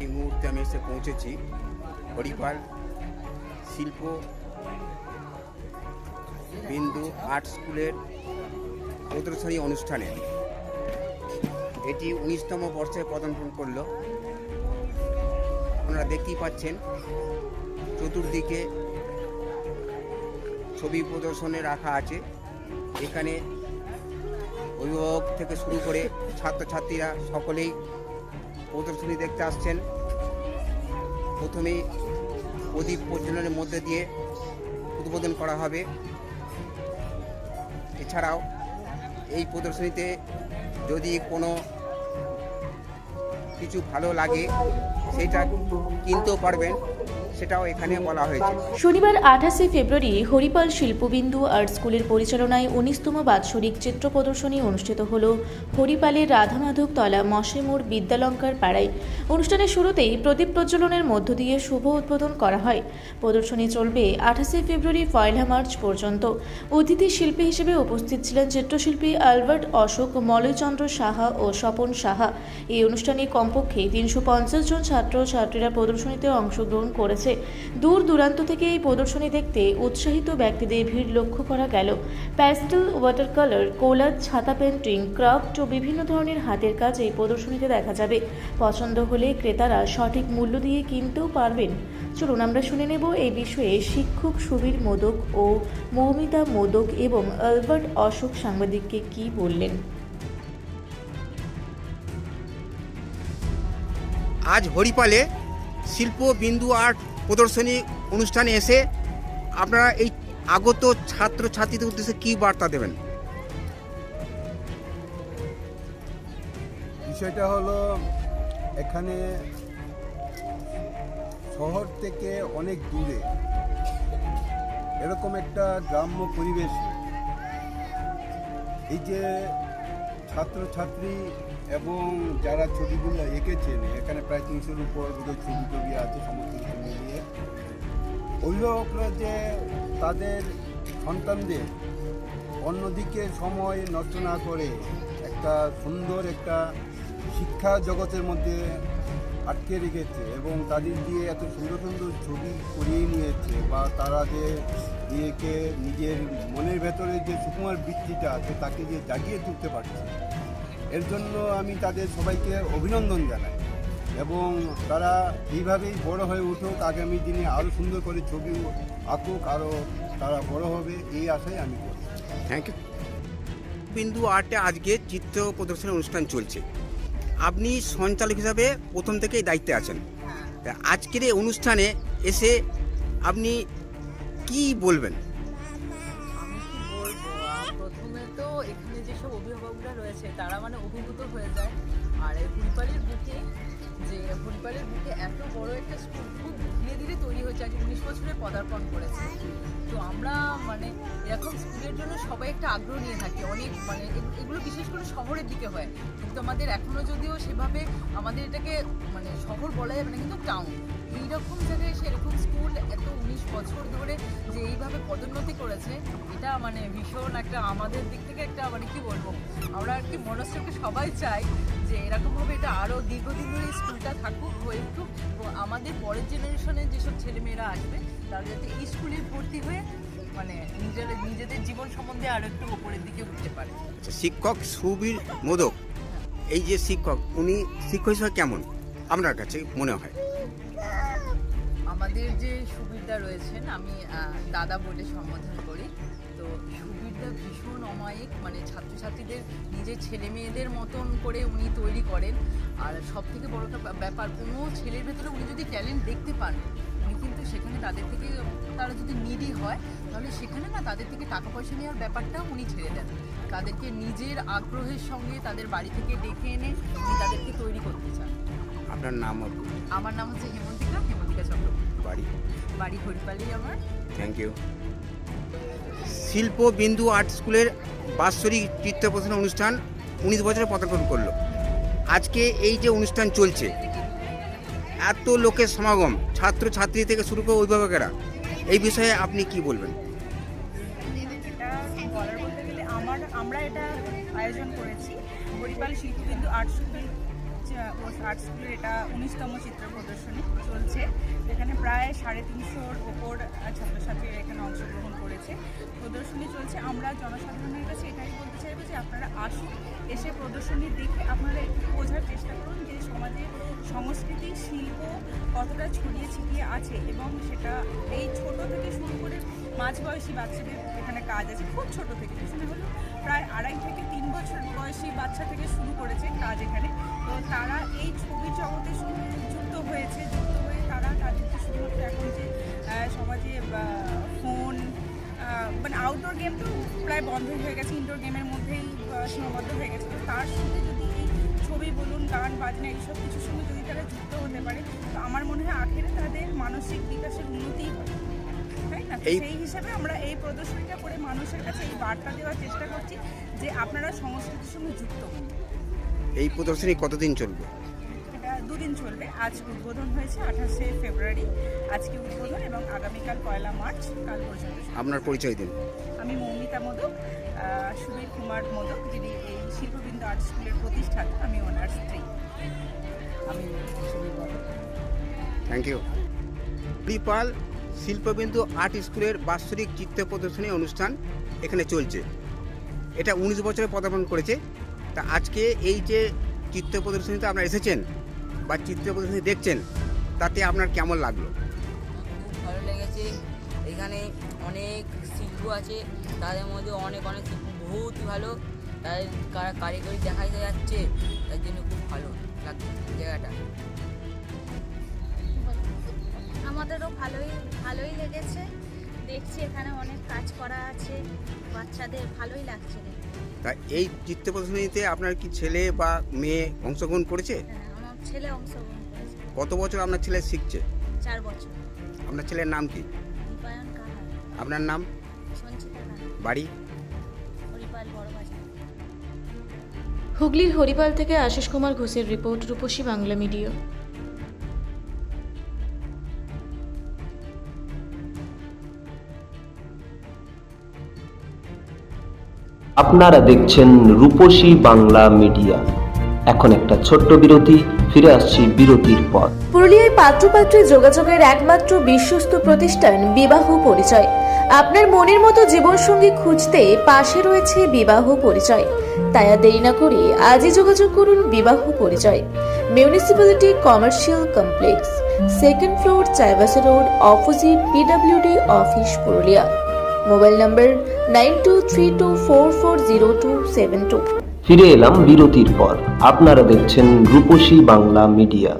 এই মুহূর্তে আমি এসে পৌঁছেছি হরিপাল শিল্প বিন্দু আর্ট স্কুলের প্রদর্শনী অনুষ্ঠানে। এটি 19তম বর্ষে পদার্পণ করল। আপনারা দেখতেই পাচ্ছেন চতুর্দিকে ছবি প্রদর্শনে রাখা আছে। এখানে অভিভাবক থেকে শুরু করে ছাত্রছাত্রীরা সকলেই প্রদর্শনী দেখতে আসছেন। প্রথমেই প্রদীপ প্রজ্বলনের মধ্যে দিয়ে উদ্বোধন করা হবে। এছাড়াও এই প্রদর্শনীতে যদি কোনো কিছু ভালো লাগে সেটা কিনতেও পারবেন, সেটাও এখানে বলা হয়েছে। শনিবার 28শে ফেব্রুয়ারি হরিপাল শিল্পবিন্দু আর্ট স্কুলের পরিচালনায় 19তম বাৎসরিক চিত্র প্রদর্শনী অনুষ্ঠিত হল হরিপালের রাধামাধব তলা মশেমোড় বিদ্যালঙ্কার পাড়ায়। অনুষ্ঠানের শুরুতেই প্রদীপ প্রজ্বলনের মধ্য দিয়ে শুভ উদ্বোধন করা হয়। প্রদর্শনী চলবে 28শে ফেব্রুয়ারি 1 মার্চ পর্যন্ত। অতিথি শিল্পী হিসেবে উপস্থিত ছিলেন চিত্রশিল্পী আলবার্ট অশোক, মলয়চন্দ্র সাহা ও স্বপন সাহা। এই অনুষ্ঠানে কমপক্ষে 350 জন ছাত্রছাত্রীরা প্রদর্শনীতে অংশগ্রহণ করেছে। দূর দূরান্ত থেকে এই প্রদর্শনী দেখতে উৎসাহিত ব্যক্তিদের ভিড় লক্ষ্য করা গেল। প্যাস্টেল, ওয়াটার কালার, কোলাজ, ছাতা পেন্টিং, ক্রাফট ও বিভিন্ন ধরনের হাতের কাজ এই প্রদর্শনীতে দেখা যাবে। পছন্দ হলে ক্রেতারা সঠিক মূল্য দিয়ে কিনতেও পারবেন। চলুন আমরা শুনে নেব এই বিষয়ে শিক্ষক সুবীর মোদক ও মৌমিতা মোদক এবং আলবার্ট অশোক সাংবাদিককে কি বললেন। আজ হরিপালে শিল্প বিন্দু আর্ট প্রদর্শনী অনুষ্ঠানে এসে আপনারা এই আগত ছাত্রছাত্রীদের উদ্দেশ্যে কী বার্তা দেবেন? বিষয়টা হলো, এখানে শহর থেকে অনেক দূরে এরকম একটা গ্রাম্য পরিবেশে এই যে ছাত্রছাত্রী এবং যারা ছবিগুলো এঁকেছেন, এখানে প্রায় 300-র উপর ছবি আছে সমস্ত কিছু মিলিয়ে, অভিভাবকরা যে তাদের সন্তানদের অন্যদিকে সময় নষ্ট না করে একটা সুন্দর একটা শিক্ষা জগতের মধ্যে আটকে রেখেছে এবং তাদের দিয়ে এত সুন্দর সুন্দর ছবি করিয়ে নিয়েছে, বা তারা যে নিজেকে নিজের মনের ভেতরে যে সুকুমার বৃত্তিটা আছে তাকে যে জাগিয়ে তুলতে পারছে, এর জন্য আমি তাদের সবাইকে অভিনন্দন জানাই। এবং তারা এইভাবেই বড় হয়ে উঠুক, আগামী দিনে আরও সুন্দর করে ছবি আঁকুক, আরও তারা বড় হবে, এই আশাই আমি করি। Thank you. বিন্দু আর্টে আজকে চিত্র প্রদর্শনী অনুষ্ঠান চলছে। আপনি সঞ্চালক হিসাবে প্রথম থেকেই দায়িত্বে আছেন। আজকের এই অনুষ্ঠানে এসে আপনি কি বলবেন? আমি কি বলবো, প্রথমে তো এখানে যেসব অভিভাবকরা রয়েছে তারা মানে অভিভূত হয়ে যায়। আর এই হরিপালের বুকে এত বড় একটা স্কুল খুব ধীরে ধীরে তৈরি হয়েছে, আজ 19 বছরে পদার্পণ করেছে। তো আমরা মানে এরকম স্কুলের জন্য সবাই একটা আগ্রহ নিয়ে থাকি অনেক, মানে এগুলো বিশেষ করে শহরের দিকে হয়, কিন্তু আমাদের এখনও যদিও সেভাবে আমাদের এটাকে মানে শহর বলা যাবে না, কিন্তু টাউন এইরকম জায়গায় সেরকম স্কুল এত 19 বছর ধরে যে এইভাবে পদোন্নতি করেছে, এটা মানে ভীষণ একটা আমাদের দিক থেকে একটা মানে কি বলবো, আমরা আর কি মনস্থকে সবাই চাই যে এরকমভাবে এটা আরও দীর্ঘদিন ধরে এই স্কুলটা থাকুক, হয়ে উঠুক, এবং আমাদের পরের জেনারেশনের যেসব ছেলেমেয়েরা আসবে তারা যাতে এই স্কুলে ভর্তি হয়ে মানে নিজেদের জীবন সম্বন্ধে আরও একটু উপরের দিকে উঠতে পারে। শিক্ষক সুবীর মোদক, এই যে শিক্ষক, উনি শিক্ষক হিসেবে কেমন আপনার কাছে মনে হয়? আমাদের যে সুবীরদা রয়েছেন, আমি দাদা বলে সম্বোধন করি। তো সুবীরদা ভীষণ অমায়িক, মানে ছাত্রছাত্রীদের নিজের ছেলে মেয়েদের মতন করে উনি তৈরি করেন। আর সব থেকে বড় একটা ব্যাপার, কোনো ছেলের ভেতরে উনি যদি ট্যালেন্ট দেখতে পান, উনি কিন্তু সেখানে তাদের থেকে, তারা যদি নিডি হয় তাহলে সেখানে না তাদের থেকে টাকা পয়সা নেওয়ার ব্যাপারটাও উনি ছেড়ে দেন। তাদেরকে নিজের আগ্রহের সঙ্গে তাদের বাড়ি থেকে ডেকে এনে উনি তাদেরকে তৈরি করতে চান। আপনার নাম? আমার নাম হচ্ছে হেমন্তিকা চক্রবর্তী, বাড়ি হরিপালেই আমার। Thank you. Shilpa Bindu art স্কুলের বাৎসরিক চিত্র প্রদর্শনী অনুষ্ঠান 19 বছরে পদার্পণ করলো। আজকে এই যে অনুষ্ঠান চলছে, এত লোকের সমাগম, ছাত্রছাত্রী থেকে শুরু করে অভিভাবকেরা, এই বিষয়ে আপনি কি বলবেন? এটা বলার বলতে গেলে আমরা এটা আয়োজন করেছি Haripal Shilpabindu art school art স্কুলের এটা 19তম চিত্র প্রদর্শনী চলছে। এখানে প্রায় 350-ওর ওপর ছাত্রছাত্রীরা এখানে অংশগ্রহণ করেছে। প্রদর্শনী চলছে। আমরা জনসাধারণের কাছে এটাই বলতে চাইবো যে আপনারা আসুন, এসে প্রদর্শনী দেখে আপনারা একটু বোঝার চেষ্টা করুন যে সমাজে সংস্কৃতি শিল্প কতটা ছড়িয়ে ছিটিয়ে আছে, এবং সেটা এই ছোট থেকে শুরু করে মাঝবয়সী বাচ্চাদের এখানে কাজ আছে। খুব ছোট থেকে শুরু হলো প্রায় 2.5 থেকে 3 বছর বয়সী বাচ্চা থেকে শুরু করেছে কাজ এখানে। তো তারা এই ছবির জগতের সঙ্গে যুক্ত হয়ে তারা তাদেরকে শুধুমাত্র এখন যে সমাজে ফোন মানে আউটডোর গেম তো প্রায় বন্ধই হয়ে গেছে, ইনডোর গেমের মধ্যেই সীমাবদ্ধ হয়ে গেছে। তো তার সঙ্গে যদি এই ছবি বলুন, গান বাজনা এইসব কিছুর সঙ্গে যদি তারা যুক্ত হতে পারে, তো আমার মনে হয় আখেরে তাদের মানসিক বিকাশের উন্নতিই হবে, তাই না? সেই হিসাবে আমরা এই প্রদর্শনীটা করে মানুষের কাছে এই বার্তা দেওয়ার চেষ্টা করছি যে আপনারা সংস্কৃতির সঙ্গে যুক্ত হন। এই প্রদর্শনী কতদিন চলবে? এটা 2 দিন চলবে। আজ উদ্বোধন হয়েছে 28শে ফেব্রুয়ারি, আজকে উদ্বোধন, এবং আগামীকাল 1 মার্চ কাল পর্যন্ত। আপনার পরিচয় দিন। আমি মৌমিতা মোদক, সুবীর কুমার মোদক, যিনি এই শিল্পবিন্দু আর্ট স্কুলের প্রতিষ্ঠাতা, আমি ওনার স্ত্রী। আমি Subir Modak. Thank you. Haripal Shilpabindu art স্কুলের বাৎসরিক চিত্র প্রদর্শনী অনুষ্ঠান এখানে চলছে। এটা 19 বছরে পদার্পণ করেছে। তা আজকে এই যে চিত্র প্রদর্শনীতে আপনারা এসেছেন বা চিত্র প্রদর্শনী দেখছেন, তাতে আপনার কেমন লাগলো? খুব ভালো লেগেছে। এখানে অনেক শিল্প আছে, তাদের মধ্যে অনেক শিল্প বহুত ভালো, তাদের কারিগরি দেখা যাচ্ছে, তার জন্য খুব ভালো লাগছে জায়গাটা। আমাদেরও ভালোই লেগেছে। দেখছি এখানে অনেক কাজ করা আছে, বাচ্চাদের ভালোই লাগছে। তা এই চিত্র প্রদর্শনীতে আপনার কি ছেলে বা মেয়ে অংশগ্রহণ করেছে? হ্যাঁ, আমার ছেলে অংশগ্রহণ করেছে। কত বছর আপনার ছেলে শিখছে? 4 বছর। আপনার ছেলের নাম কি? দীপায়ন কাহার। আপনার নাম? সঞ্চিতা কাহার। বাড়ি? হরিপাল বড়বাজার। হুগলির হরিপাল থেকে আশিস কুমার ঘোষের রিপোর্ট, রূপসী বাংলা মিডিয়া। আপনারা দেখছেন রূপসী বাংলা মিডিয়া। এখন একটা ছোট্ট বিরতি, ফিরে আসছি বিরতির পর। পুরুলিয়ায় পাত্রপাত্রী যোগাযোগের একমাত্র বিশ্বস্ত প্রতিষ্ঠান বিবাহ পরিচয়। আপনার মনের মতো জীবনসঙ্গী খুঁজতে পাশে রয়েছে বিবাহ পরিচয়। তাই আর দেরি না করে আজই যোগাযোগ করুন বিবাহ পরিচয়। Municipality commercial complex, 2nd floor, Chaibasa road, opposite PWD office, Purulia. Mobile নম্বর 9232440272। ফিরে এলাম বিরতির পর। আপনারা দেখছেন রূপসী বাংলা মিডিয়া।